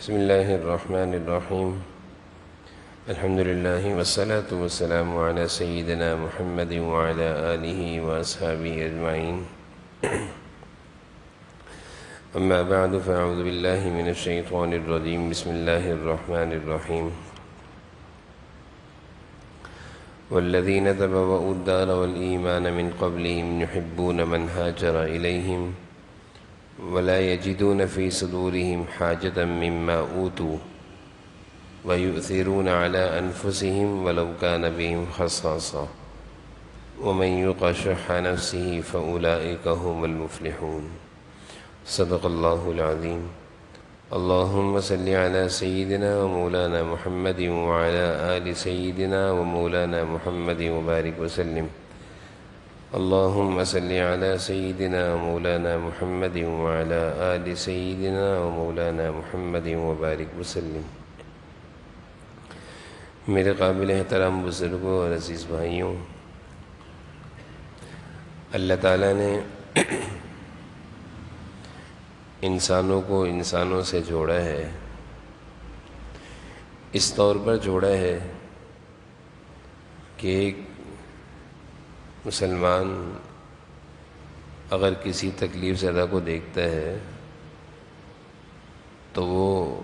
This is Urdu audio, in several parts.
بسم الله الرحمن الرحيم. الحمد لله والصلاة والسلام على سيدنا محمد وعلى آله وأصحابه أجمعين. أما بعد فأعوذ بالله من الشيطان الرجيم. بسم الله الرحمن الرحيم. والذين تبوأوا الدار والإيمان من قبلهم يحبون من هاجر إليهم ولا يجدون في صدورهم حاجة مما أوتوا ويؤثرون على أنفسهم ولو كان بهم خصاصة ومن يوق شح نفسه فأولئك هم المفلحون. صدق الله العظيم. اللهم صل على سيدنا ومولانا محمد وعلى آل سيدنا ومولانا محمد وبارك وسلم. اللهم صل على سيدنا ومولانا محمد وعلى آل سيدنا ومولانا محمد وبارك وسلم. میرے قابل احترام بزرگوں اور عزیز بھائیوں، اللہ تعالیٰ نے انسانوں کو انسانوں سے جوڑا ہے، اس طور پر جوڑا ہے کہ ایک مسلمان اگر کسی تکلیف زدہ کو دیکھتا ہے تو وہ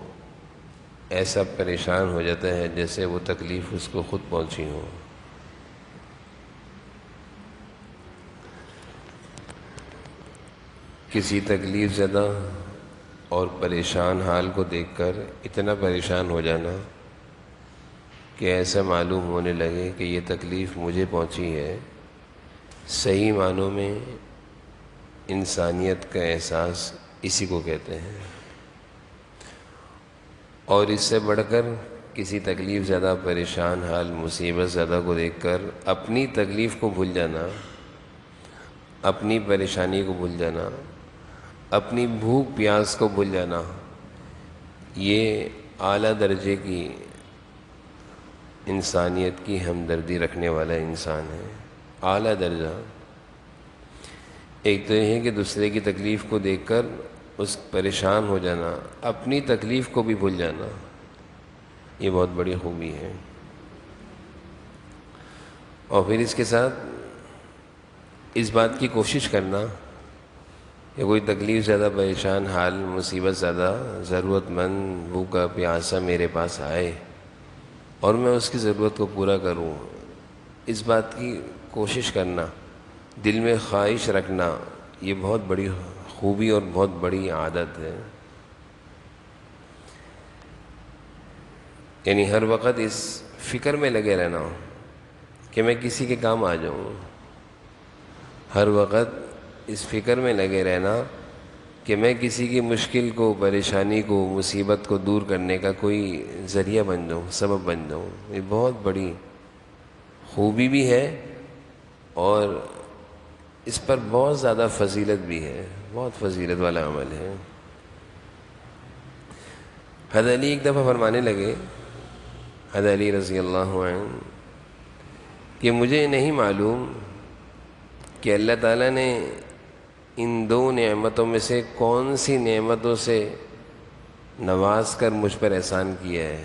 ایسا پریشان ہو جاتا ہے جیسے وہ تکلیف اس کو خود پہنچی ہو۔ کسی تکلیف زدہ اور پریشان حال کو دیکھ کر اتنا پریشان ہو جانا کہ ایسا معلوم ہونے لگے کہ یہ تکلیف مجھے پہنچی ہے، صحیح معنوں میں انسانیت کا احساس اسی کو کہتے ہیں۔ اور اس سے بڑھ کر کسی تکلیف زدہ، پریشان حال، مصیبت زدہ کو دیکھ کر اپنی تکلیف کو بھول جانا، اپنی پریشانی کو بھول جانا، اپنی بھوک پیاس کو بھول جانا، یہ اعلیٰ درجے کی انسانیت کی ہمدردی رکھنے والا انسان ہے۔ اعلیٰ درجہ ایک تو یہ ہے کہ دوسرے کی تکلیف کو دیکھ کر اس پریشان ہو جانا، اپنی تکلیف کو بھی بھول جانا، یہ بہت بڑی خوبی ہے۔ اور پھر اس کے ساتھ اس بات کی کوشش کرنا کہ کوئی تکلیف زیادہ، پریشان حال، مصیبت زیادہ، ضرورت مند، بھوکا پیاسا میرے پاس آئے اور میں اس کی ضرورت کو پورا کروں، اس بات کی کوشش کرنا، دل میں خواہش رکھنا، یہ بہت بڑی خوبی اور بہت بڑی عادت ہے۔ یعنی ہر وقت اس فکر میں لگے رہنا کہ میں کسی کے کام آ جاؤں، ہر وقت اس فکر میں لگے رہنا کہ میں کسی کی مشکل کو، پریشانی کو، مصیبت کو دور کرنے کا کوئی ذریعہ بن جاؤں، سبب بن جاؤں، یہ بہت بڑی خوبی بھی ہے اور اس پر بہت زیادہ فضیلت بھی ہے، بہت فضیلت والا عمل ہے۔ حضرت علی ایک دفعہ فرمانے لگے، حضرت علی رضی اللہ عنہ، کہ مجھے نہیں معلوم کہ اللہ تعالیٰ نے ان دو نعمتوں میں سے کون سی نعمتوں سے نواز کر مجھ پر احسان کیا ہے۔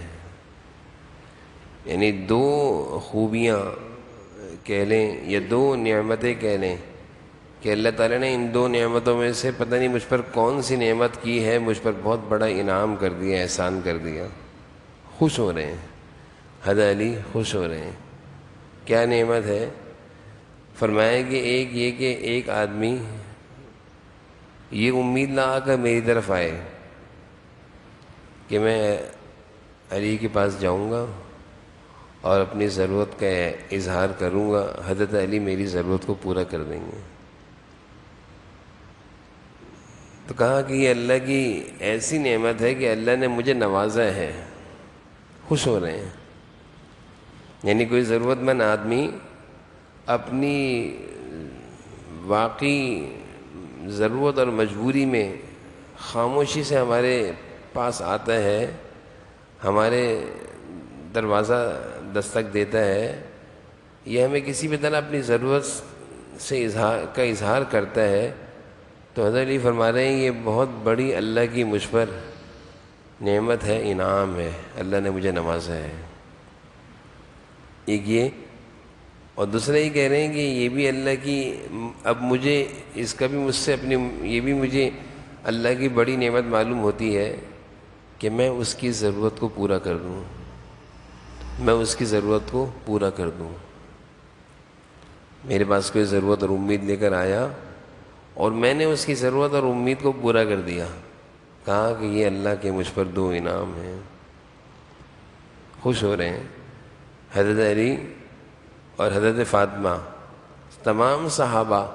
یعنی دو خوبیاں کہہ لیں یا دو نعمتیں کہہ لیں کہ اللہ تعالیٰ نے ان دو نعمتوں میں سے پتہ نہیں مجھ پر کون سی نعمت کی ہے، مجھ پر بہت بڑا انعام کر دیا، احسان کر دیا۔ خوش ہو رہے ہیں حضرت علی، خوش ہو رہے ہیں۔ کیا نعمت ہے؟ فرمایا کہ ایک یہ کہ ایک آدمی یہ امید لگا کر میری طرف آئے کہ میں علی کے پاس جاؤں گا اور اپنی ضرورت کا اظہار کروں گا، حضرت علی میری ضرورت کو پورا کر دیں گے۔ تو کہا کہ یہ اللہ کی ایسی نعمت ہے کہ اللہ نے مجھے نوازا ہے، خوش ہو رہے ہیں۔ یعنی کوئی ضرورت مند آدمی اپنی واقعی ضرورت اور مجبوری میں خاموشی سے ہمارے پاس آتا ہے، ہمارے دروازہ دستک دیتا ہے، یہ ہمیں کسی بھی طرح اپنی ضرورت سے اظہار کرتا ہے، تو حضرت علی فرما رہے ہیں یہ بہت بڑی اللہ کی مجھ پر نعمت ہے، انعام ہے، اللہ نے مجھے نوازا ہے، ایک یہ. اور دوسرا یہ کہہ رہے ہیں کہ یہ بھی اللہ کی، اب مجھے اس کا بھی مجھ سے اپنی، یہ بھی مجھے اللہ کی بڑی نعمت معلوم ہوتی ہے کہ میں اس کی ضرورت کو پورا کر دوں، میں اس کی ضرورت کو پورا کر دوں. میرے پاس کوئی ضرورت اور امید لے کر آیا اور میں نے اس کی ضرورت اور امید کو پورا کر دیا. کہا کہ یہ اللہ کے مجھ پر دو انعام ہیں. خوش ہو رہے ہیں. حضرت علی اور حضرت فاطمہ، تمام صحابہ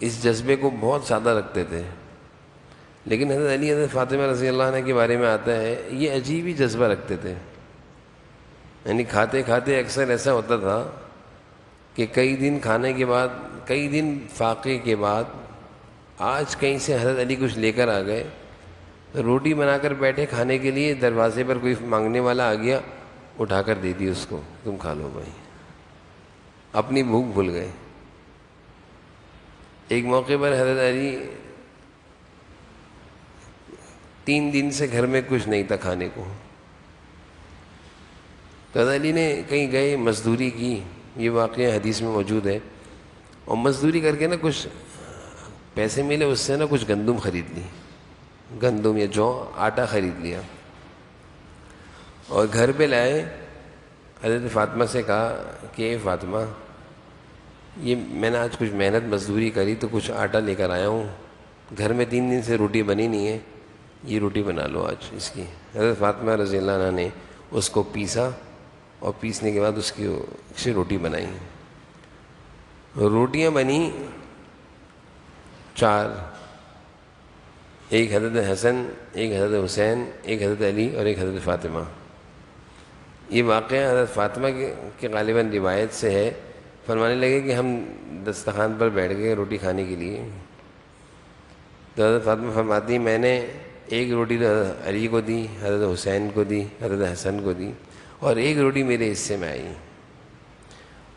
اس جذبے کو بہت زیادہ رکھتے تھے، لیکن حضرت علی حضرت فاطمہ رضی اللہ عنہ کے بارے میں آتا ہے یہ عجیب ہی جذبہ رکھتے تھے. یعنی کھاتے کھاتے اکثر ایسا ہوتا تھا کہ کئی دن کھانے کے بعد، کئی دن فاقے کے بعد، آج کہیں سے حضرت علی کچھ لے کر آ گئے، روٹی بنا کر بیٹھے کھانے کے لیے، دروازے پر کوئی مانگنے والا آ گیا، اٹھا کر دے دی اس کو، تم کھا لو بھائی. اپنی بھوک بھول گئے. ایک موقع پر حضرت علی 3 دن سے گھر میں کچھ نہیں تھا کھانے کو، تو حضرت علی نے کہیں گئے، مزدوری کی، یہ واقعہ حدیث میں موجود ہے، اور مزدوری کر کے نا کچھ پیسے ملے، اس سے نا کچھ گندم خرید لی، گندم یا جو آٹا خرید لیا، اور گھر پہ لائے. حضرت فاطمہ سے کہا کہ اے فاطمہ، یہ میں نے آج کچھ محنت مزدوری کری تو کچھ آٹا لے کر آیا ہوں، گھر میں 3 دن سے روٹی بنی نہیں ہے، یہ روٹی بنا لو آج اس کی. حضرت فاطمہ رضی اللہ عنہ نے اس کو پیسا، اور پیسنے کے بعد اس کی روٹی بنائی. روٹیاں بنی 4، ایک حضرت حسن، ایک حضرت حسین، ایک حضرت علی اور ایک حضرت فاطمہ. یہ واقعہ حضرت فاطمہ کے غالباً روایت سے ہے. فرمانے لگے کہ ہم دسترخوان پر بیٹھ گئے روٹی کھانے کے لیے، تو حضرت فاطمہ فرماتی میں نے ایک روٹی تو حضرت علی کو دی، حضرت حسین کو دی، حضرت حسن کو دی، اور ایک روٹی میرے حصے میں آئی.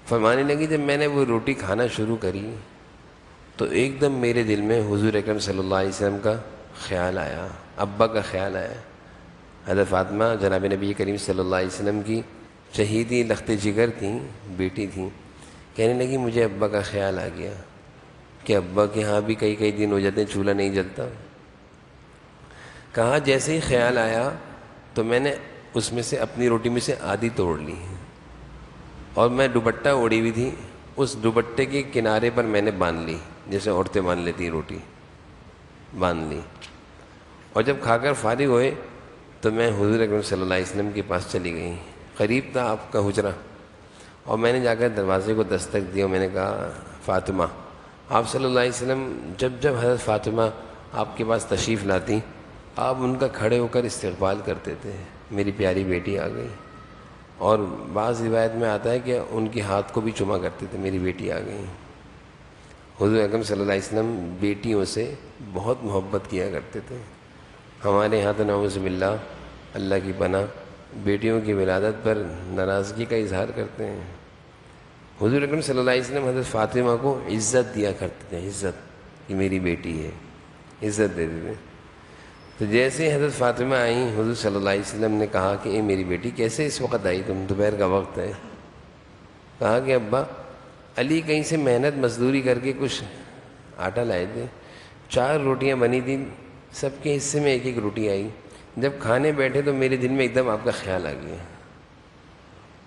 فرمانے لگی جب میں نے وہ روٹی کھانا شروع کری تو ایک دم میرے دل میں حضور اکرم صلی اللہ علیہ وسلم کا خیال آیا، ابا کا خیال آیا. حضرت فاطمہ جناب نبی کریم صلی اللہ علیہ وسلم کی شہیدی لخت جگر تھیں، بیٹی تھیں. کہنے لگی مجھے ابا کا خیال آ گیا کہ ابا کے ہاں بھی کئی دن ہو جاتے ہیں چولہا نہیں جلتا. کہا جیسے ہی خیال آیا تو میں نے اس میں سے اپنی روٹی میں سے آدھی توڑ لی، اور میں دوپٹہ اوڑھی ہوئی تھی، اس دوپٹے کے کنارے پر میں نے باندھ لی، جیسے عورتیں باندھ لیتی ہیں روٹی، باندھ لی. اور جب کھا کر فارغ ہوئے تو میں حضور اکرم صلی اللہ علیہ وسلم کے پاس چلی گئی. قریب تھا آپ کا حجرہ، اور میں نے جا کر دروازے کو دستک دی اور میں نے کہا فاطمہ. آپ صلی اللہ علیہ وسلم جب حضرت فاطمہ آپ کے پاس تشریف لاتی آپ ان کا کھڑے ہو کر استقبال کرتے تھے، میری پیاری بیٹی آ گئی. اور بعض روایت میں آتا ہے کہ ان کے ہاتھ کو بھی چوما کرتے تھے، میری بیٹی آ گئی. حضور اکرم صلی اللہ علیہ وسلم بیٹیوں سے بہت محبت کیا کرتے تھے. ہمارے یہاں تو نعوذ باللہ، اللہ کی پناہ، بیٹیوں کی ولادت پر ناراضگی کا اظہار کرتے ہیں. حضور اکرم صلی اللہ علیہ وسلم حضرت فاطمہ کو عزت دیا کرتے تھے، عزت کہ میری بیٹی ہے، عزت دیتے تھے. تو جیسے حضرت فاطمہ آئیں حضور صلی اللہ علیہ وسلم نے کہا کہ اے میری بیٹی کیسے اس وقت آئی تم، دوپہر کا وقت ہے. کہا کہ ابا علی کہیں سے محنت مزدوری کر کے کچھ آٹا لائے تھے، 4 روٹیاں بنی تھیں، سب کے حصے میں ایک روٹی آئی. جب کھانے بیٹھے تو میرے دل میں ایک دم آپ کا خیال آ گیا،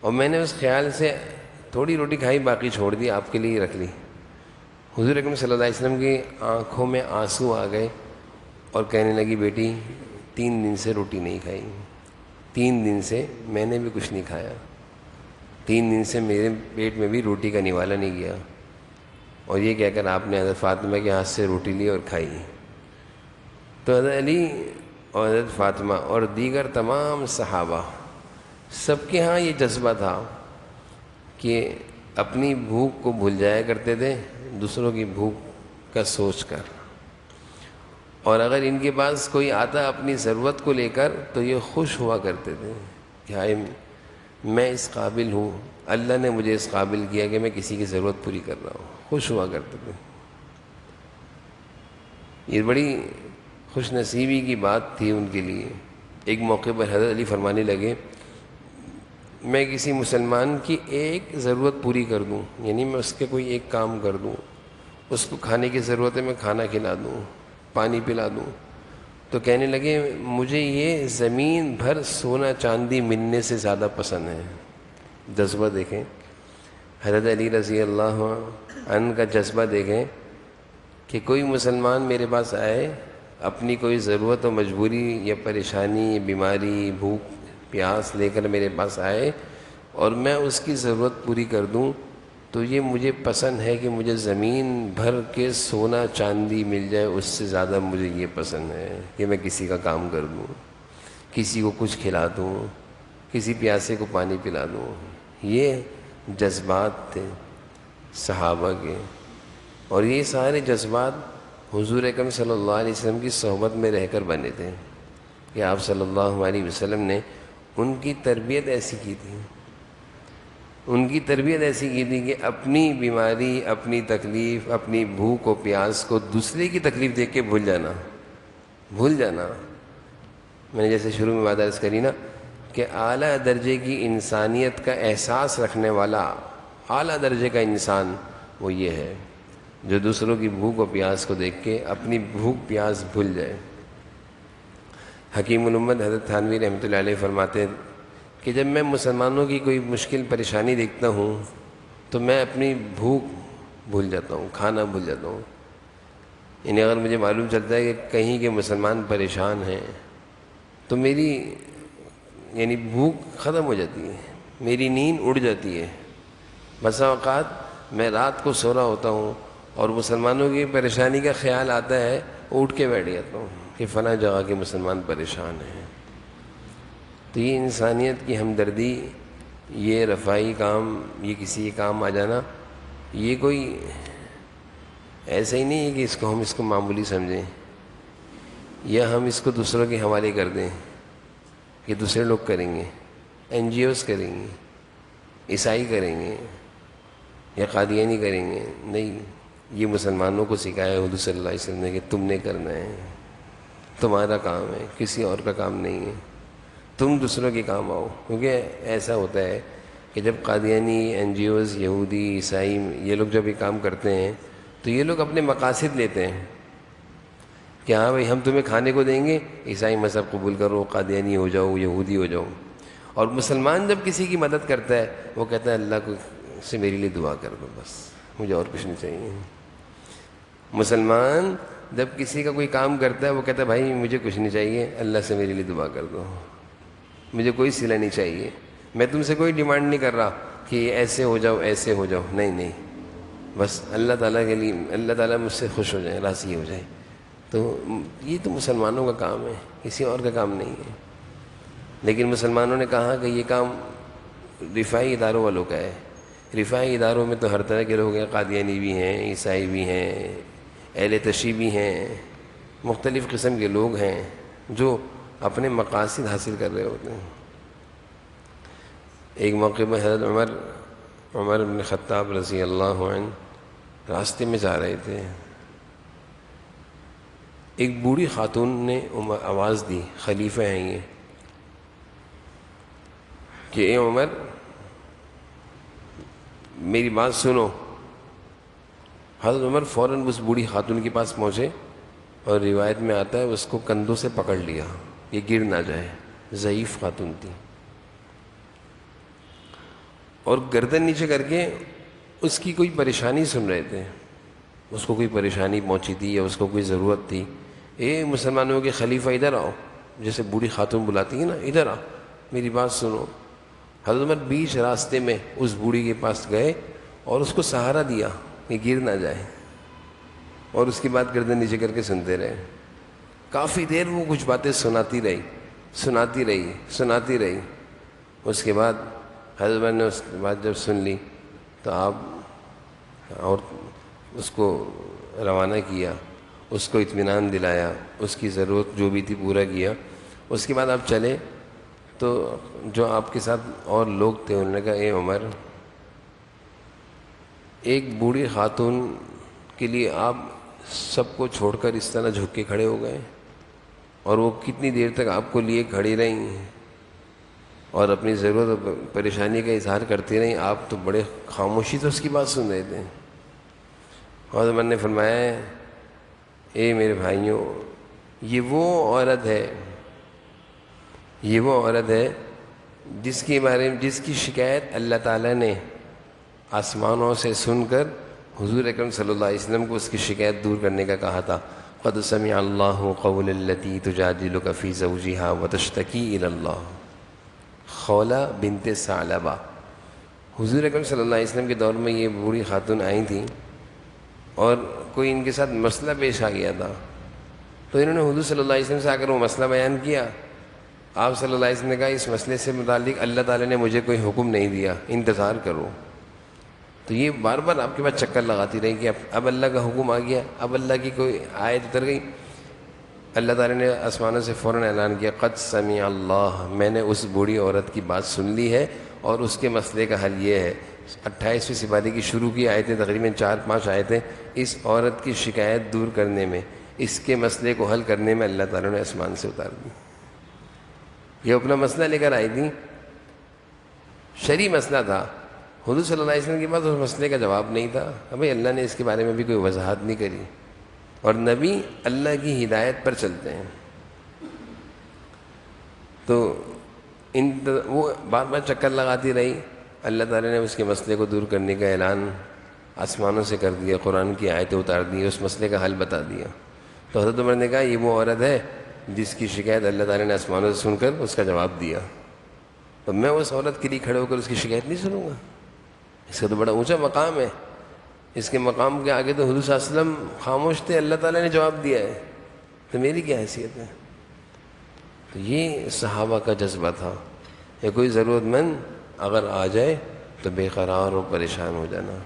اور میں نے اس خیال سے تھوڑی روٹی کھائی، باقی چھوڑ دی، آپ کے لیے رکھ لی. حضور اکرم صلی اللہ علیہ وسلم کی آنکھوں میں آنسو آ گئے اور کہنے لگی بیٹی 3 دن سے روٹی نہیں کھائی، 3 دن سے میں نے بھی کچھ نہیں کھایا، 3 دن سے میرے پیٹ میں بھی روٹی کا نوالا نہیں گیا. اور یہ کہہ کر آپ نے حضرت فاطمہ کے ہاتھ سے روٹی لی اور کھائی. تو حضرت علی اور حضرت فاطمہ اور دیگر تمام صحابہ سب کے ہاں یہ جذبہ تھا کہ اپنی بھوک کو بھول جایا کرتے تھے دوسروں کی بھوک کا سوچ کر. اور اگر ان کے پاس کوئی آتا اپنی ضرورت کو لے کر تو یہ خوش ہوا کرتے تھے کہ ہائے میں اس قابل ہوں، اللہ نے مجھے اس قابل کیا کہ میں کسی کی ضرورت پوری کر رہا ہوں. خوش ہوا کرتے تھے. یہ بڑی خوش نصیبی کی بات تھی ان کے لیے. ایک موقع پر حضرت علی فرمانے لگے میں کسی مسلمان کی ایک ضرورت پوری کر دوں، یعنی میں اس کے کوئی ایک کام کر دوں، اس کو کھانے کی ضرورت ہے میں کھانا کھلا دوں، پانی پلا دوں، تو کہنے لگے مجھے یہ زمین بھر سونا چاندی ملنے سے زیادہ پسند ہے۔ جذبہ دیکھیں، حضرت علی رضی اللہ عنہ کا جذبہ دیکھیں کہ کوئی مسلمان میرے پاس آئے، اپنی کوئی ضرورت و مجبوری یا پریشانی، بیماری، بھوک پیاس لے کر میرے پاس آئے اور میں اس کی ضرورت پوری کر دوں، تو یہ مجھے پسند ہے کہ مجھے زمین بھر کے سونا چاندی مل جائے، اس سے زیادہ مجھے یہ پسند ہے کہ میں کسی کا کام کر دوں، کسی کو کچھ کھلا دوں، کسی پیاسے کو پانی پلا دوں۔ یہ جذبات تھے صحابہ کے، اور یہ سارے جذبات حضور اکرم صلی اللہ علیہ وسلم کی صحبت میں رہ کر بنے تھے کہ آپ صلی اللہ علیہ وسلم نے ان کی تربیت ایسی کی تھی، ان کی تربیت ایسی کی تھی کہ اپنی بیماری، اپنی تکلیف، اپنی بھوک و پیاس کو دوسرے کی تکلیف دیکھ کے بھول جانا۔ میں نے جیسے شروع میں بات عرض کری نا کہ اعلیٰ درجے کی انسانیت کا احساس رکھنے والا اعلیٰ درجے کا انسان وہ یہ ہے جو دوسروں کی بھوک و پیاس کو دیکھ کے اپنی بھوک پیاس بھول جائے۔ حکیم الامت حضرت تھانوی رحمۃ اللہ علیہ فرماتے ہیں کہ جب میں مسلمانوں کی کوئی مشکل پریشانی دیکھتا ہوں تو میں اپنی بھوک بھول جاتا ہوں، کھانا بھول جاتا ہوں۔ یعنی اگر مجھے معلوم چلتا ہے کہ کہیں کے مسلمان پریشان ہیں تو میری بھوک ختم ہو جاتی ہے، میری نیند اڑ جاتی ہے۔ بسا اوقات میں رات کو سو رہا ہوتا ہوں اور مسلمانوں کی پریشانی کا خیال آتا ہے، اٹھ کے بیٹھ جاتا ہوں کہ فلاں جگہ کے مسلمان پریشان ہیں۔ تو یہ انسانیت کی ہمدردی، یہ رفائی کام، یہ کسی کے کام آ جانا، یہ کوئی ایسا ہی نہیں ہے کہ ہم اس کو معمولی سمجھیں یا ہم اس کو دوسروں کے حوالے کر دیں کہ دوسرے لوگ کریں گے، این جی اوز کریں گے، عیسائی کریں گے یا قادیانی کریں گے۔ نہیں، یہ مسلمانوں کو سکھایا حضور صلی اللہ علیہ وسلم نے کہ تم نے کرنا ہے، تمہارا کام ہے، کسی اور کا کام نہیں ہے، تم دوسروں کے کام آؤ۔ کیونکہ ایسا ہوتا ہے کہ جب قادیانی، این جی اوز، یہودی، عیسائی یہ لوگ جب یہ کام کرتے ہیں تو یہ لوگ اپنے مقاصد لیتے ہیں کہ ہاں بھائی ہم تمہیں کھانے کو دیں گے، عیسائی مذہب قبول کرو، قادیانی ہو جاؤ، یہودی ہو جاؤ۔ اور مسلمان جب کسی کی مدد کرتا ہے وہ کہتا ہے اللہ کو سے میرے لیے دعا کر دو، بس مجھے اور کچھ نہیں چاہیے۔ مسلمان جب کسی کا کوئی کام کرتا ہے وہ کہتا ہے بھائی مجھے کچھ نہیں چاہیے، اللہ سے میرے لیے دعا کر دو، مجھے کوئی صلہ نہیں چاہیے، میں تم سے کوئی ڈیمانڈ نہیں کر رہا کہ ایسے ہو جاؤ ایسے ہو جاؤ، نہیں، بس اللہ تعالیٰ کے لیے، اللہ تعالیٰ مجھ سے خوش ہو جائے، راضی ہو جائے۔ تو یہ تو مسلمانوں کا کام ہے، کسی اور کا کام نہیں ہے۔ لیکن مسلمانوں نے کہا کہ یہ کام رفاعی اداروں والوں کا ہے۔ رفاعی اداروں میں تو ہر طرح کے لوگ ہیں، قادیانی بھی ہیں، عیسائی بھی ہیں، اہل تشیع بھی ہیں، مختلف قسم کے لوگ ہیں جو اپنے مقاصد حاصل کر رہے ہوتے ہیں۔ ایک موقع میں حضرت عمر بن خطاب رضی اللہ عنہ راستے میں جا رہے تھے، ایک بوڑھی خاتون نے آواز دی، خلیفہ ہیں یہ، کہ اے عمر میری بات سنو۔ حضرت عمر فوراً اس بوڑھی خاتون کے پاس پہنچے اور روایت میں آتا ہے اس کو کندھوں سے پکڑ لیا، یہ گر نہ جائے، ضعیف خاتون تھی، اور گردن نیچے کر کے اس کی کوئی پریشانی سن رہے تھے، اس کو کوئی پریشانی پہنچی تھی یا اس کو کوئی ضرورت تھی۔ اے مسلمانوں کے خلیفہ ادھر آؤ، جیسے بوڑھی خاتون بلاتی ہے نا، ادھر آؤ میری بات سنو۔ حضرت عمر بیچ راستے میں اس بوڑھی کے پاس گئے اور اس کو سہارا دیا کہ گر نہ جائے، اور اس کی بات گردن نیچے کر کے سنتے رہے۔ کافی دیر وہ کچھ باتیں سناتی رہی۔ اس کے بعد حضرت عمر نے اس کی بات جب سن لی تو آپ اور اس کو روانہ کیا، اس کو اطمینان دلایا، اس کی ضرورت جو بھی تھی پورا کیا۔ اس کے بعد آپ چلے تو جو آپ کے ساتھ اور لوگ تھے انہوں نے کہا اے عمر، ایک بوڑھی خاتون کے لیے آپ سب کو چھوڑ کر اس طرح جھک کے کھڑے ہو گئے، اور وہ کتنی دیر تک آپ کو لیے کھڑی رہیں اور اپنی ضرورت اور پریشانی کا اظہار کرتی رہیں، آپ تو بڑے خاموشی سے اس کی بات سن رہے تھے۔ اور میں نے فرمایا اے میرے بھائیوں، یہ وہ عورت ہے، یہ وہ عورت ہے جس کے بارے میں جس کی شکایت اللہ تعالیٰ نے آسمانوں سے سن کر حضور اکرم صلی اللہ علیہ وسلم کو اس کی شکایت دور کرنے کا کہا تھا۔ قد سمع اللہ قول التی تجادلک فی زوجہا وتشتکی الی اللہ، خولہ بنت ثعلبہ۔ حضور اکرم صلی اللہ علیہ وسلم کے دور میں یہ بوڑھی خاتون آئی تھیں اور کوئی ان کے ساتھ مسئلہ پیش آ گیا تھا، تو انہوں نے حضور صلی اللہ علیہ وسلم سے آ کر وہ مسئلہ بیان کیا۔ آپ صلی اللہ علیہ وسلم نے کہا اس مسئلے سے متعلق اللہ تعالیٰ نے مجھے کوئی حکم نہیں دیا، انتظار کرو۔ تو یہ بار بار آپ کے پاس چکر لگاتی رہی کہ اب اللہ کا حکم آ گیا، اب اللہ کی کوئی آیت اتر گئی۔ اللہ تعالیٰ نے آسمانوں سے فوراً اعلان کیا قد سمع اللہ، میں نے اس بوڑھی عورت کی بات سن لی ہے اور اس کے مسئلے کا حل یہ ہے۔ 28ویں سپارے کی شروع کی آیتیں تقریباً 4-5 آیتیں اس عورت کی شکایت دور کرنے میں، اس کے مسئلے کو حل کرنے میں اللہ تعالیٰ نے آسمان سے اتار دی۔ یہ اپنا مسئلہ لے کر آئی تھی، شرعی مسئلہ تھا، حضور صلی اللہ علیہ وسلم کے پاس اس مسئلے کا جواب نہیں تھا۔ ابھی اللہ نے اس کے بارے میں بھی کوئی وضاحت نہیں کری، اور نبی اللہ کی ہدایت پر چلتے ہیں، تو وہ بار بار چکر لگاتی رہی۔ اللہ تعالیٰ نے اس کے مسئلے کو دور کرنے کا اعلان آسمانوں سے کر دیا، قرآن کی آیتیں اتار دی، اس مسئلے کا حل بتا دیا۔ تو حضرت عمر نے کہا یہ وہ عورت ہے جس کی شکایت اللہ تعالیٰ نے آسمانوں سے سن کر اس کا جواب دیا، تو میں اس عورت کے لیے کھڑے ہو کر اس کی شکایت نہیں سنوں گا؟ اس کا تو بڑا اونچا مقام ہے، اس کے مقام کے آگے تو حضور صلی اللہ علیہ وسلم خاموش تھے، اللہ تعالیٰ نے جواب دیا ہے، تو میری کیا حیثیت ہے؟ تو یہ صحابہ کا جذبہ تھا کہ کوئی ضرورت مند اگر آ جائے تو بے قرار اور پریشان ہو جانا۔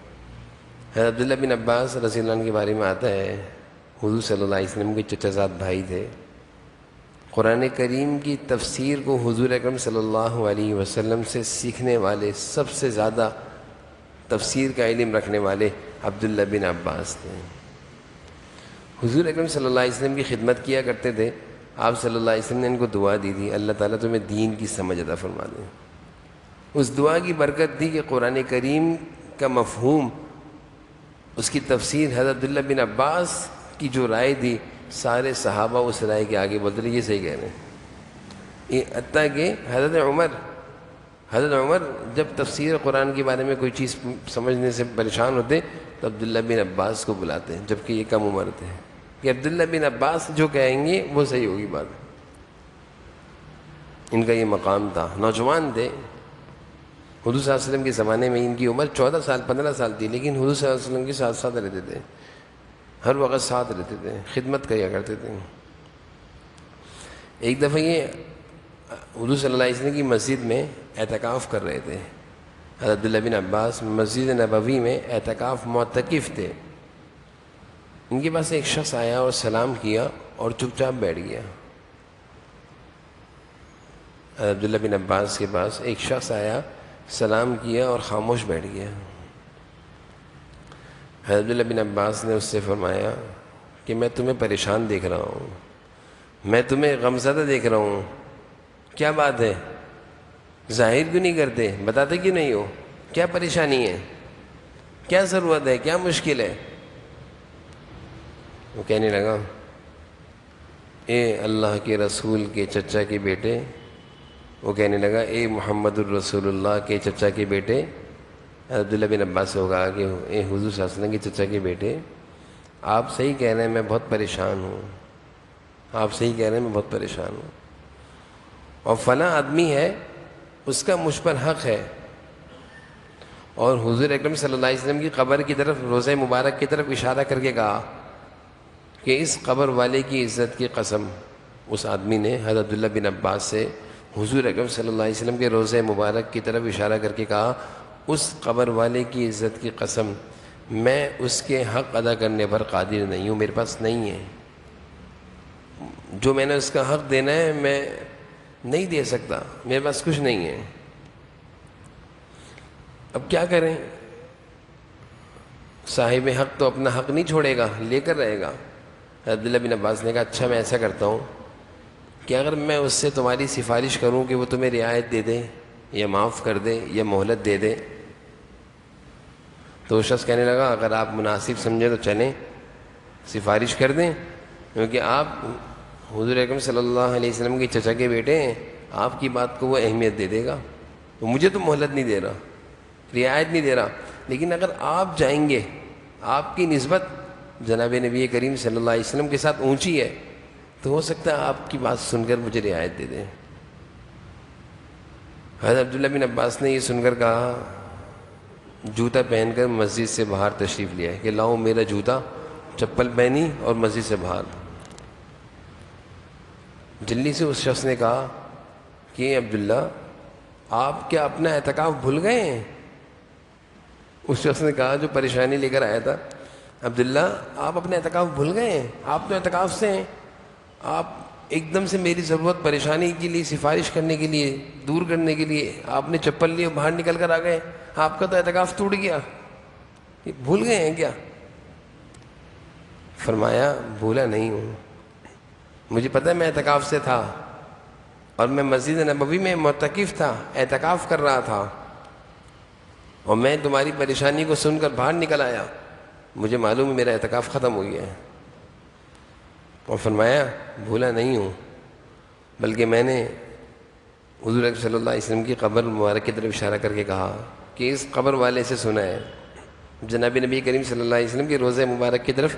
حضرت عبداللہ بن عباس رضی اللہ عنہ کے بارے میں آتا ہے، حضور صلی اللہ علیہ وسلم کے چچا زاد بھائی تھے۔ قرآن کریم کی تفسیر کو حضور اکرم صلی اللہ علیہ وسلم سے سیکھنے والے سب سے زیادہ تفسیر کا علم رکھنے والے عبداللہ بن عباس تھے۔ حضور اکرم صلی اللہ علیہ وسلم کی خدمت کیا کرتے تھے۔ آپ صلی اللہ علیہ وسلم نے ان کو دعا دی تھی اللہ تعالیٰ تمہیں دین کی سمجھ عطا فرما دے۔ اس دعا کی برکت تھی کہ قرآن کریم کا مفہوم، اس کی تفسیر حضرت عبداللہ بن عباس کی جو رائے تھی، سارے صحابہ اس رائے کے آگے بولتے رہے یہ صحیح کہہ رہے ہیں۔ یہ حتیٰ کہ حضرت عمر جب تفسیر قرآن کے بارے میں کوئی چیز سمجھنے سے پریشان ہوتے تو عبداللہ بن عباس کو بلاتے ہیں، جبکہ یہ کم عمر تھے، کہ عبداللہ بن عباس جو کہیں گے وہ صحیح ہوگی بات۔ ان کا یہ مقام تھا، نوجوان تھے۔ حضور صلی اللہ علیہ وسلم کے زمانے میں ان کی عمر 14 سال 15 سال تھی، لیکن حضور صلی اللہ علیہ وسلم کے ساتھ ساتھ رہتے تھے، ہر وقت ساتھ رہتے تھے، خدمت کیا کرتے تھے۔ ایک دفعہ یہ حضور صلی اللہ علیہ وسلم کی مسجد میں اعتکاف کر رہے تھے۔ حضرت عبداللہ بن عباس مسجد نبوی میں اعتکاف معتکف تھے۔ ان کے پاس ایک شخص آیا اور سلام کیا اور چپ چاپ بیٹھ گیا۔ حضرت عبداللہ بن عباس کے پاس ایک شخص آیا، سلام کیا اور خاموش بیٹھ گیا۔ حضرت عبداللہ بن عباس نے اس سے فرمایا کہ میں تمہیں پریشان دیکھ رہا ہوں، میں تمہیں غمزدہ دیکھ رہا ہوں، کیا بات ہے؟ ظاہر کیوں نہیں کرتے؟ بتاتے کیوں نہیں ہو؟ کیا پریشانی ہے؟ کیا ضرورت ہے؟ کیا مشکل ہے؟ وہ کہنے لگا اے اللہ کے رسول کے چچا کے بیٹے، وہ کہنے لگا اے محمد الرسول اللہ کے چچا کے بیٹے۔ عبداللہ بن عباس سے ہوگا کہ اے حضور صلی اللہ علیہ وسلم کے چچا کے بیٹے، آپ صحیح کہہ رہے ہیں، میں بہت پریشان ہوں، آپ صحیح کہہ رہے ہیں، میں بہت پریشان ہوں، اور فلاں آدمی ہے اس کا مجھ پر حق ہے۔ اور حضور اکرم صلی اللہ علیہ وسلم کی قبر کی طرف، روضہ مبارک کی طرف اشارہ کر کے کہا کہ اس قبر والے کی عزت کی قسم، اس آدمی نے حضرت عبداللہ بن عباس سے حضور اکرم صلی اللہ علیہ وسلم کے روضہ مبارک کی طرف اشارہ کر کے کہا اس قبر والے کی عزت کی قسم، میں اس کے حق ادا کرنے پر قادر نہیں ہوں، میرے پاس نہیں ہے، جو میں نے اس کا حق دینا ہے میں نہیں دے سکتا، میرے پاس کچھ نہیں ہے۔ اب کیا کریں؟ صاحب حق تو اپنا حق نہیں چھوڑے گا، لے کر رہے گا۔ عبداللہ بن عباس نے کہا اچھا میں ایسا کرتا ہوں کہ اگر میں اس سے تمہاری سفارش کروں کہ وہ تمہیں رعایت دے دے یا معاف کر دے یا مہلت دے دے؟ تو وہ شخص کہنے لگا اگر آپ مناسب سمجھیں تو چلیں، سفارش کر دیں، کیونکہ آپ حضور اکرم صلی اللہ علیہ وسلم کے چچا کے بیٹے ہیں، آپ کی بات کو وہ اہمیت دے دے گا۔ تو مجھے تو مہلت نہیں دے رہا، رعایت نہیں دے رہا، لیکن اگر آپ جائیں گے، آپ کی نسبت جناب نبی کریم صلی اللہ علیہ وسلم کے ساتھ اونچی ہے، تو ہو سکتا ہے آپ کی بات سن کر مجھے رعایت دے دیں۔ حضرت عبداللہ بن عباس نے یہ سن کر کہا، جوتا پہن کر مسجد سے باہر تشریف لیا کہ لاؤ میرا جوتا، چپل پہنی اور مسجد سے باہر۔ جلدی سے اس شخص نے کہا کہ عبداللہ آپ کیا اپنا اعتکاف بھول گئے ہیں؟ اس شخص نے کہا جو پریشانی لے کر آیا تھا، عبداللہ آپ اپنے اعتکاف بھول گئے ہیں؟ آپ تو اعتکاف سے ہیں، آپ ایک دم سے میری ضرورت پریشانی کے لیے، سفارش کرنے کے لیے، دور کرنے کے لیے آپ نے چپل لی اور باہر نکل کر آ گئے، آپ کا تو اعتکاف ٹوٹ گیا، یہ بھول گئے ہیں کیا؟ فرمایا بھولا نہیں ہوں، مجھے پتہ ہے میں اعتکاف سے تھا اور میں مسجد نبوی میں معتکف تھا، اعتکاف کر رہا تھا، اور میں تمہاری پریشانی کو سن کر باہر نکل آیا، مجھے معلوم ہے میرا اعتکاف ختم ہو گیا ہے۔ اور فرمایا بھولا نہیں ہوں، بلکہ میں نے حضور اکرم صلی اللہ علیہ وسلم کی قبر مبارک کی طرف اشارہ کر کے کہا کہ اس قبر والے سے سنا ہے۔ جناب نبی کریم صلی اللہ علیہ وسلم کے روضہ مبارک کی طرف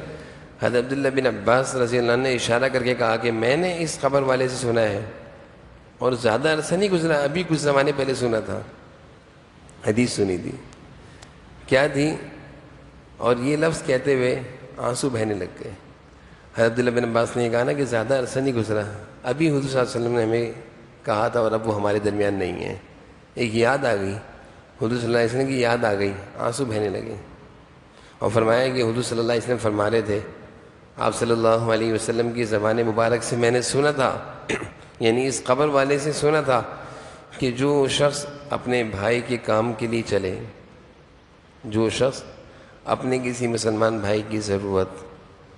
حضرت عبداللہ بن عباس رضی اللہ عنہ نے اشارہ کر کے کہا کہ میں نے اس قبر والے سے سنا ہے، اور زیادہ عرصہ نہیں گزرا، ابھی کچھ زمانے پہلے سنا تھا، حدیث سنی تھی۔ کیا تھی؟ اور یہ لفظ کہتے ہوئے آنسو بہنے لگ گئے۔ حضرت عبداللہ بن عباس نے یہ کہا نا کہ زیادہ عرصہ نہیں گزرا، ابھی حضور صلی اللہ علیہ وسلم نے ہمیں کہا تھا اور اب وہ ہمارے درمیان نہیں ہے۔ ایک یاد آ گئی، حضور صلی اللہ علیہ وسلم کی یاد آ گئی، آنسو بہنے لگے، اور فرمایا کہ حضور صلی اللہ علیہ وسلم فرما رہے تھے، آپ صلی اللہ علیہ وسلم کی زبان مبارک سے میں نے سنا تھا، یعنی اس قبر والے سے سنا تھا کہ جو شخص اپنے بھائی کے کام کے لیے چلے، جو شخص اپنے کسی مسلمان بھائی کی ضرورت،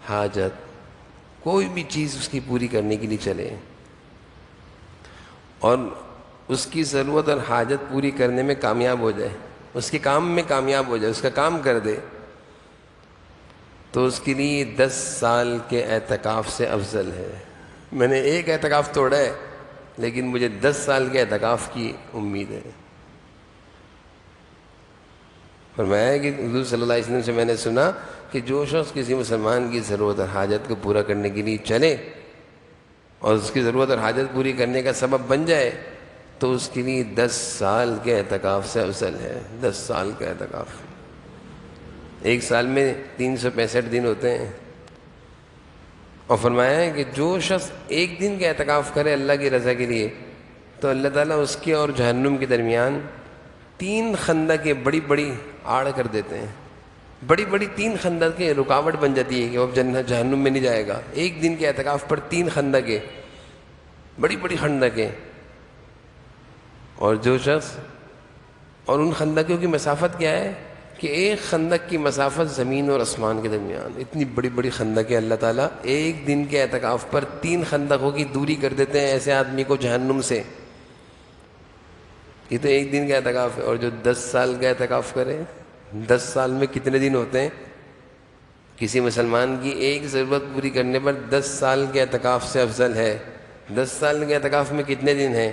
حاجت، کوئی بھی چیز اس کی پوری کرنے کے لیے چلے، اور اس کی ضرورت اور حاجت پوری کرنے میں کامیاب ہو جائے، اس کے کام میں کامیاب ہو جائے، اس کا کام کر دے، تو اس کے لیے 10 سال کے اعتکاف سے افضل ہے۔ میں نے ایک اعتکاف توڑا ہے، لیکن مجھے 10 سال کے اعتکاف کی امید ہے۔ فرمایا کہ حضور صلی اللہ علیہ وسلم سے میں نے سنا کہ جو شخص کسی مسلمان کی ضرورت اور حاجت کو پورا کرنے کے لیے چلے اور اس کی ضرورت اور حاجت پوری کرنے کا سبب بن جائے، تو اس کے لیے 10 سال کے اعتکاف سے افضل ہے۔ 10 سال کا اعتکاف، ایک سال میں 365 دن ہوتے ہیں، اور فرمایا ہے کہ جو شخص ایک دن کا اعتکاف کرے اللہ کی رضا کے لیے، تو اللہ تعالیٰ اس کے اور جہنم کے درمیان 3 خندقیں بڑی بڑی آڑ کر دیتے ہیں، بڑی بڑی 3 خندقیں رکاوٹ بن جاتی ہے کہ وہ جہنم میں نہیں جائے گا۔ ایک دن کے اعتکاف پر 3 خندقیں، بڑی بڑی خندقیں، اور جو شخص، اور ان خندقوں کی مسافت کیا ہے کہ ایک خندق کی مسافت زمین اور آسمان کے درمیان، اتنی بڑی بڑی خندقیں اللہ تعالیٰ ایک دن کے اعتکاف پر 3 خندقوں کی دوری کر دیتے ہیں ایسے آدمی کو جہنم سے۔ یہ تو ایک دن کا اعتکاف ہے، اور جو 10 سال کا اعتکاف کرے، 10 سال میں کتنے دن ہوتے ہیں؟ کسی مسلمان کی ایک ضرورت پوری کرنے پر 10 سال کے اعتکاف سے افضل ہے۔ 10 سال کے اعتکاف میں کتنے دن ہیں؟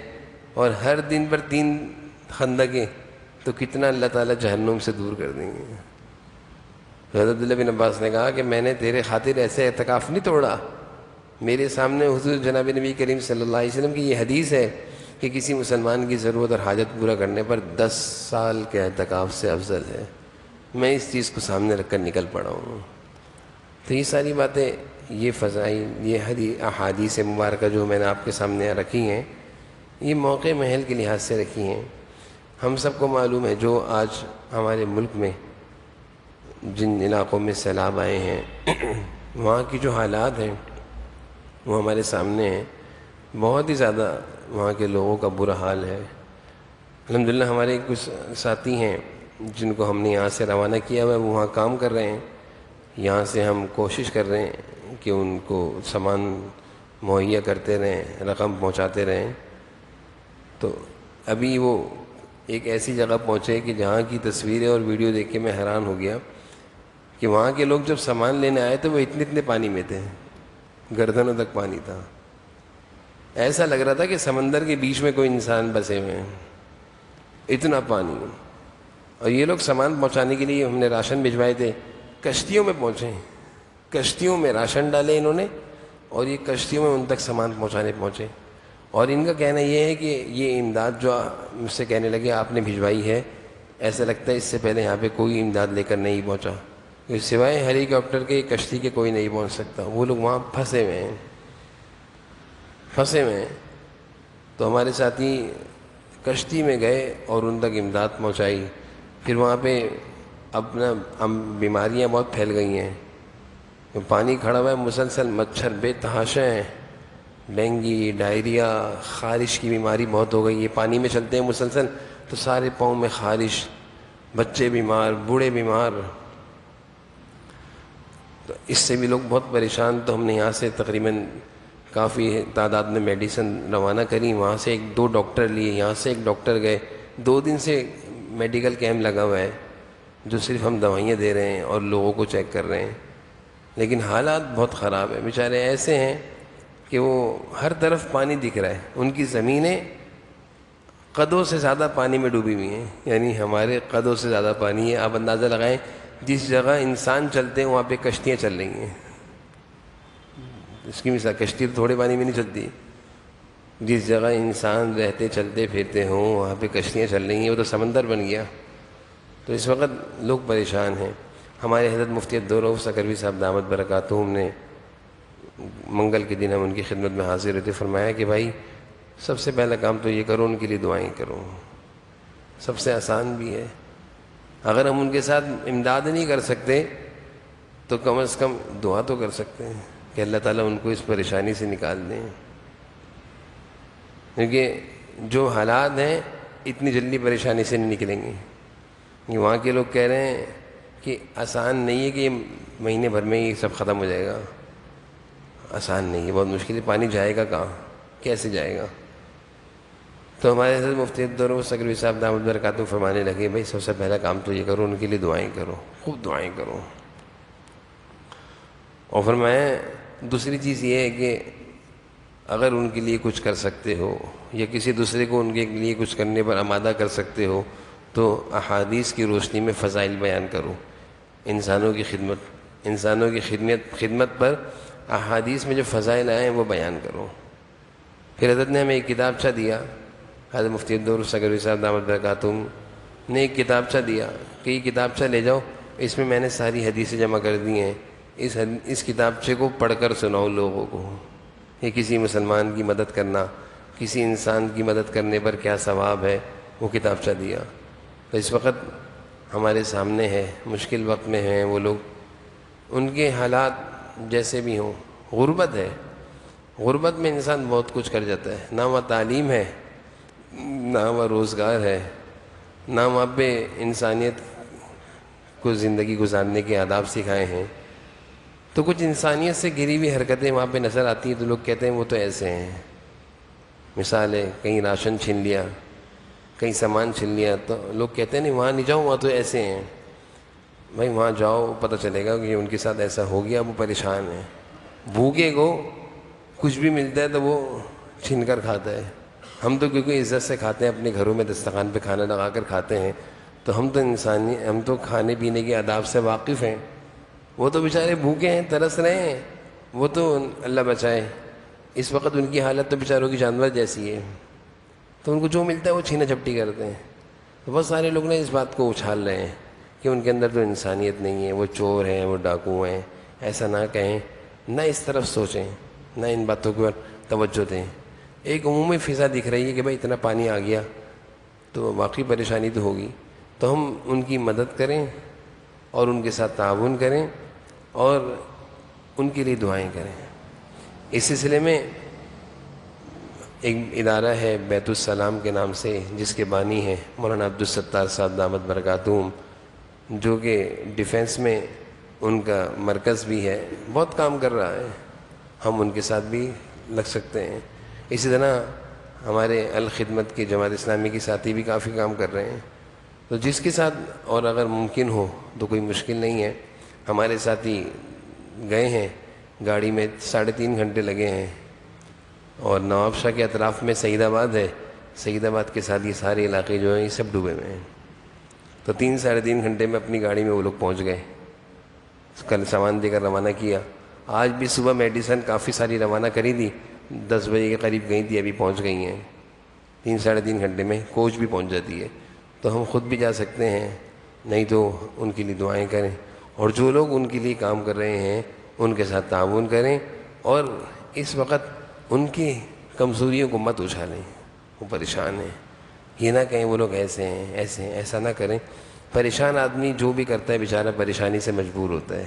اور ہر دن پر 3 خندقیں، تو کتنا اللہ تعالیٰ جہنم سے دور کر دیں گے۔ حضرت عبداللہ بن عباس نے کہا کہ میں نے تیرے خاطر ایسے اعتکاف نہیں توڑا، میرے سامنے حضور جناب نبی کریم صلی اللہ علیہ وسلم کی یہ حدیث ہے کہ کسی مسلمان کی ضرورت اور حاجت پورا کرنے پر 10 سال کے اعتکاف سے افضل ہے، میں اس چیز کو سامنے رکھ کر نکل پڑا ہوں۔ تو یہ ساری باتیں، یہ فضائل، یہ احادیث مبارکہ جو میں نے آپ کے سامنے رکھی ہیں، یہ موقع محل کے لحاظ سے رکھی ہیں۔ ہم سب کو معلوم ہے جو آج ہمارے ملک میں جن علاقوں میں سیلاب آئے ہیں، وہاں کی جو حالات ہیں وہ ہمارے سامنے ہیں، بہت ہی زیادہ وہاں کے لوگوں کا برا حال ہے۔ الحمدللہ ہمارے کچھ ساتھی ہیں جن کو ہم نے یہاں سے روانہ کیا ہوا ہے، وہ وہاں کام کر رہے ہیں، یہاں سے ہم کوشش کر رہے ہیں کہ ان کو سامان مہیا کرتے رہیں، رقم پہنچاتے رہیں. تو ابھی وہ ایک ایسی جگہ پہنچے کہ جہاں کی تصویریں اور ویڈیو دیکھ کے میں حیران ہو گیا کہ وہاں کے لوگ جب سامان لینے آئے تو وہ اتنے اتنے پانی میں تھے، گردنوں تک پانی تھا. ایسا لگ رہا تھا کہ سمندر کے بیچ میں کوئی انسان بسے ہوئے ہیں، اتنا پانی. اور یہ لوگ سامان پہنچانے کے لیے، ہم نے راشن بھجوائے تھے، کشتیوں میں پہنچے، کشتیوں میں راشن ڈالے انہوں نے، اور یہ کشتیوں میں ان تک سامان پہنچے. اور ان کا کہنا یہ ہے کہ یہ امداد جو مجھ سے کہنے لگے آپ نے بھجوائی ہے، ایسا لگتا ہے اس سے پہلے یہاں پہ کوئی امداد لے کر نہیں پہنچا، سوائے ہیلی کاپٹر کے، کشتی کے کوئی نہیں پہنچ سکتا. وہ لوگ وہاں پھنسے ہوئے ہیں. تو ہمارے ساتھی کشتی میں گئے اور ان تک امداد پہنچائی. پھر وہاں پہ اپنا بیماریاں بہت پھیل گئی ہیں، پانی کھڑا ہوا ہے مسلسل، مچھر بے تحاشا ہیں، ڈینگی، ڈائریا، خارش کی بیماری بہت ہو گئی ہے. پانی میں چلتے ہیں مسلسل تو سارے پاؤں میں خارش، بچے بیمار، بوڑھے بیمار. تو اس سے بھی لوگ بہت پریشان. تو ہم نے یہاں سے تقریباً کافی تعداد میں میڈیسن روانہ کری، وہاں سے 1-2 ڈاکٹر لیے، یہاں سے 1 ڈاکٹر گئے. 2 دن سے میڈیکل کیمپ لگا ہوا ہے جو صرف ہم دوائیاں دے رہے ہیں اور لوگوں کو چیک کر رہے ہیں. لیکن حالات بہت خراب ہیں. بیچارے ایسے ہیں کہ وہ ہر طرف پانی دکھ رہا ہے، ان کی زمینیں قدوں سے زیادہ پانی میں ڈوبی ہوئی ہیں، یعنی ہمارے قدوں سے زیادہ پانی ہے. آپ اندازہ لگائیں جس جگہ انسان چلتے ہیں وہاں پہ کشتیاں چل رہی ہیں. اس کی مثال، کشتی تو تھوڑے پانی میں نہیں چلتی، جس جگہ انسان رہتے چلتے پھرتے ہوں وہاں پہ کشتیاں چل رہی ہیں، وہ تو سمندر بن گیا. تو اس وقت لوگ پریشان ہیں. ہمارے حضرت مفتی عبدالرؤف سکروی صاحب دامت برکاتہم نے منگل کے دن ہم ان کی خدمت میں حاضر ہوتے، فرمایا کہ بھائی سب سے پہلا کام تو یہ کرو، ان کے لیے دعائیں کرو. سب سے آسان بھی ہے. اگر ہم ان کے ساتھ امداد نہیں کر سکتے تو کم از کم دعا تو کر سکتے ہیں کہ اللہ تعالیٰ ان کو اس پریشانی سے نکال دیں. کیونکہ جو حالات ہیں اتنی جلدی پریشانی سے نہیں نکلیں گے. وہاں کے لوگ کہہ رہے ہیں کہ آسان نہیں ہے کہ یہ مہینے بھر میں ہی سب ختم ہو جائے گا. آسان نہیں ہے، بہت مشکل ہے. پانی جائے گا کہاں، کیسے جائے گا؟ تو ہمارے حضرت مفتی عبدالرؤف سکروی صاحب دامت برکاتہم فرمانے لگے بھائی سب سے پہلا کام تو یہ کرو، ان کے لیے دعائیں کرو، خوب دعائیں کرو. اور فرمایا دوسری چیز یہ ہے کہ اگر ان کے لیے کچھ کر سکتے ہو یا کسی دوسرے کو ان کے لیے کچھ کرنے پر آمادہ کر سکتے ہو تو احادیث کی روشنی میں فضائل بیان کرو. انسانوں کی خدمت پر احادیث میں جو فضائل آئے ہیں وہ بیان کرو. پھر حضرت نے ہمیں ایک کتابچہ دیا، حضرت مفتی عبدالرؤف سکروی صاحب دامت برکاتہم نے ایک کتابچہ دیا کہ یہ کتابچہ لے جاؤ، اس میں نے ساری حدیثیں جمع کر دی ہیں، اس کتابچے کو پڑھ کر سناؤ لوگوں کو. یہ کسی مسلمان کی مدد کرنا، کسی انسان کی مدد کرنے پر کیا ثواب ہے، وہ کتابچہ دیا. تو اس وقت ہمارے سامنے ہے، مشکل وقت میں ہیں وہ لوگ، ان کے حالات جیسے بھی ہوں. غربت ہے، غربت میں انسان بہت کچھ کر جاتا ہے. نہ وہاں تعلیم ہے، نہ وہاں روزگار ہے، نہ وہاں پہ انسانیت کو زندگی گزارنے کے آداب سکھائے ہیں. تو کچھ انسانیت سے گری ہوئی حرکتیں وہاں پہ نظر آتی ہیں تو لوگ کہتے ہیں وہ تو ایسے ہیں. مثال ہے، کہیں راشن چھین لیا، کہیں سامان چھین لیا، تو لوگ کہتے ہیں نہیں وہاں نہیں جاؤ، وہاں تو ایسے ہیں. بھائی وہاں جاؤ پتہ چلے گا کہ ان کے ساتھ ایسا ہو گیا، وہ پریشان ہیں. بھوکے کو کچھ بھی ملتا ہے تو وہ چھین کر کھاتا ہے. ہم تو کیونکہ عزت سے کھاتے ہیں، اپنے گھروں میں دسترخوان پہ کھانا لگا کر کھاتے ہیں، تو ہم تو کھانے پینے کے آداب سے واقف ہیں. وہ تو بیچارے بھوکے ہیں، ترس رہے ہیں، وہ تو اللہ بچائے. اس وقت ان کی حالت تو بیچاروں کی جانور جیسی ہے، تو ان کو جو ملتا ہے وہ چھینا جھپٹی کرتے ہیں. تو بہت سارے لوگ نے اس بات کو اچھال رہے ہیں کہ ان کے اندر تو انسانیت نہیں ہے، وہ چور ہیں، وہ ڈاکو ہیں. ایسا نہ کہیں، نہ اس طرف سوچیں، نہ ان باتوں پر توجہ دیں. ایک عمومی فضا دکھ رہی ہے کہ بھائی اتنا پانی آ گیا تو واقعی پریشانی تو ہوگی، تو ہم ان کی مدد کریں اور ان کے ساتھ تعاون کریں اور ان کے لیے دعائیں کریں. اس سلسلے میں ایک ادارہ ہے بیت السلام کے نام سے، جس کے بانی ہیں مولانا عبدالستار صاحب دامت برکاتہم، جو کہ ڈیفینس میں ان کا مرکز بھی ہے، بہت کام کر رہا ہے. ہم ان کے ساتھ بھی لگ سکتے ہیں۔ اسی طرح ہمارے الخدمت کے جماعت اسلامی کے ساتھی بھی کافی کام کر رہے ہیں، تو جس کے ساتھ اور اگر ممکن ہو تو کوئی مشکل نہیں ہے۔ ہمارے ساتھی گئے ہیں گاڑی میں 3.5 گھنٹے لگے ہیں، اور نواب شاہ کے اطراف میں سعید آباد ہے، سعید آباد کے ساتھ یہ سارے علاقے جو ہیں یہ سب ڈوبے ہوئے ہیں، تو 3-3.5 گھنٹے میں اپنی گاڑی میں وہ لوگ پہنچ گئے۔ کل سامان دے کر روانہ کیا، آج بھی صبح میڈیسن کافی ساری روانہ کری تھی، 10 بجے کے قریب گئی تھی، ابھی پہنچ گئی ہیں۔ 3-3.5 گھنٹے میں کوچ بھی پہنچ جاتی ہے، تو ہم خود بھی جا سکتے ہیں، نہیں تو ان کے لیے دعائیں کریں، اور جو لوگ ان کے لیے کام کر رہے ہیں ان کے ساتھ تعاون کریں، اور اس وقت ان کی کمزوریوں کو مت اچھالیں، وہ پریشان ہیں، یہ نہ کہیں وہ لوگ ایسے ہیں ایسے ہیں، ایسا نہ کریں۔ پریشان آدمی جو بھی کرتا ہے بیچارہ پریشانی سے مجبور ہوتا ہے،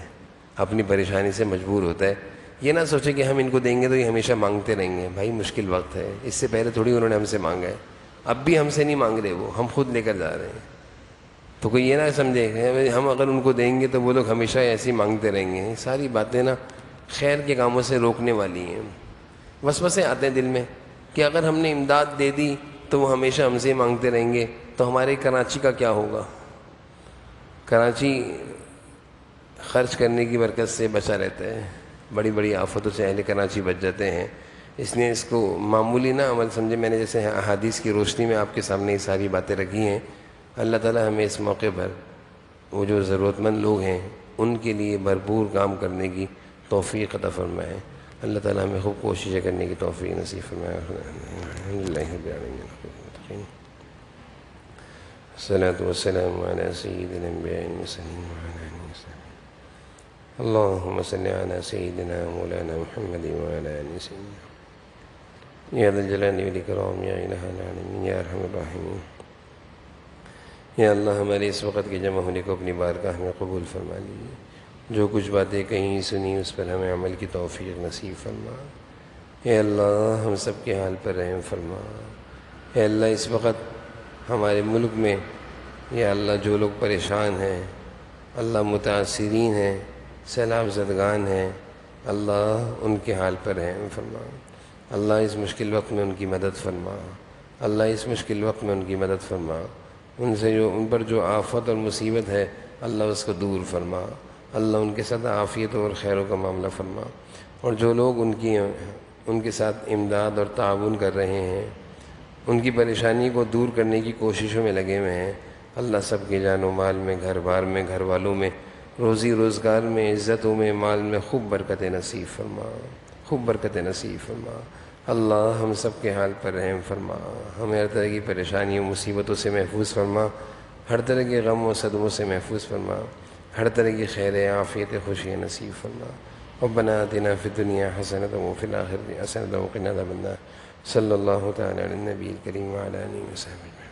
اپنی پریشانی سے مجبور ہوتا ہے۔ یہ نہ سوچے کہ ہم ان کو دیں گے تو یہ ہمیشہ مانگتے رہیں گے، بھائی مشکل وقت ہے، اس سے پہلے تھوڑی انہوں نے ہم سے مانگا ہے، اب بھی ہم سے نہیں مانگ رہے، وہ ہم خود لے کر جا رہے ہیں۔ تو کوئی یہ نہ سمجھے کہ ہم اگر ان کو دیں گے تو وہ لوگ ہمیشہ ایسے ہی مانگتے رہیں گے، یہ ساری باتیں نا خیر کے کاموں سے روکنے والی ہیں۔ وسوسے آتے ہیں دل میں کہ اگر ہم نے امداد دے دی تو وہ ہمیشہ ہم سے مانگتے رہیں گے، تو ہمارے کراچی کا کیا ہوگا؟ کراچی خرچ کرنے کی برکت سے بچا رہتا ہے، بڑی بڑی آفتوں سے اہل کراچی بچ جاتے ہیں، اس لیے اس کو معمولی نہ عمل سمجھے۔ میں نے جیسے احادیث کی روشنی میں آپ کے سامنے یہ ساری باتیں رکھی ہیں، اللہ تعالی ہمیں اس موقع پر وہ جو ضرورت مند لوگ ہیں ان کے لیے بھرپور کام کرنے کی توفیق عطا فرمائے۔ اللہ تعالی ہمیں خوب کوششیں کرنے کی توفیق نصیب فرمائے۔ الحمدللہ رب العالمین، الصلاۃ والسلام علی سیدنا الانبیاء والمرسلین وعلی آلہ وصحبہ، اللہم صل علی سیدنا مولانا محمد وعلی آلہ سیدنا، یا ذا الجلال والاکرام، یا الہ العالمین، یا ارحم الراحمین۔ یا اللہ ہمارے اس وقت کے جمع ہونے کو اپنی بارگاہ میں قبول فرما لیجیے، جو کچھ باتیں کہیں سنی اس پر ہمیں عمل کی توفیق نصیب فرما۔ اے اللہ ہم سب کے حال پر رحم فرما۔ اے اللہ اس وقت ہمارے ملک میں یا اللہ جو لوگ پریشان ہیں، اللہ متاثرین ہیں، سیلاب زدگان ہیں، اللہ ان کے حال پر رحم فرما۔ اللہ اس مشکل وقت میں ان کی مدد فرما، اللہ اس مشکل وقت میں ان کی مدد فرما، ان پر جو آفت اور مصیبت ہے اللہ اس کو دور فرما، اللہ ان کے ساتھ عافیت اور خیروں کا معاملہ فرما، اور جو لوگ ان کے ساتھ امداد اور تعاون کر رہے ہیں، ان کی پریشانی کو دور کرنے کی کوششوں میں لگے ہوئے ہیں، اللہ سب کے جان و مال میں، گھر بار میں، گھر والوں میں، روزی روزگار میں، عزتوں میں، مال میں خوب برکت نصیب فرما، خوب برکت نصیب فرما۔ اللہ ہم سب کے حال پر رحم فرما، ہمیں ہر طرح کی پریشانیوں مصیبتوں سے محفوظ فرما، ہر طرح کے غم و صدموں سے محفوظ فرما، ہر طرح کی خیر عافیت خوشی نصیب فرما۔ ربنا آتنا فی الدنیا حسنۃ وفی الآخرۃ حسنۃ وقنا عذاب النار۔ صلی اللہ تعالی علی النبی الکریم وعلی آلہ وصحبہ۔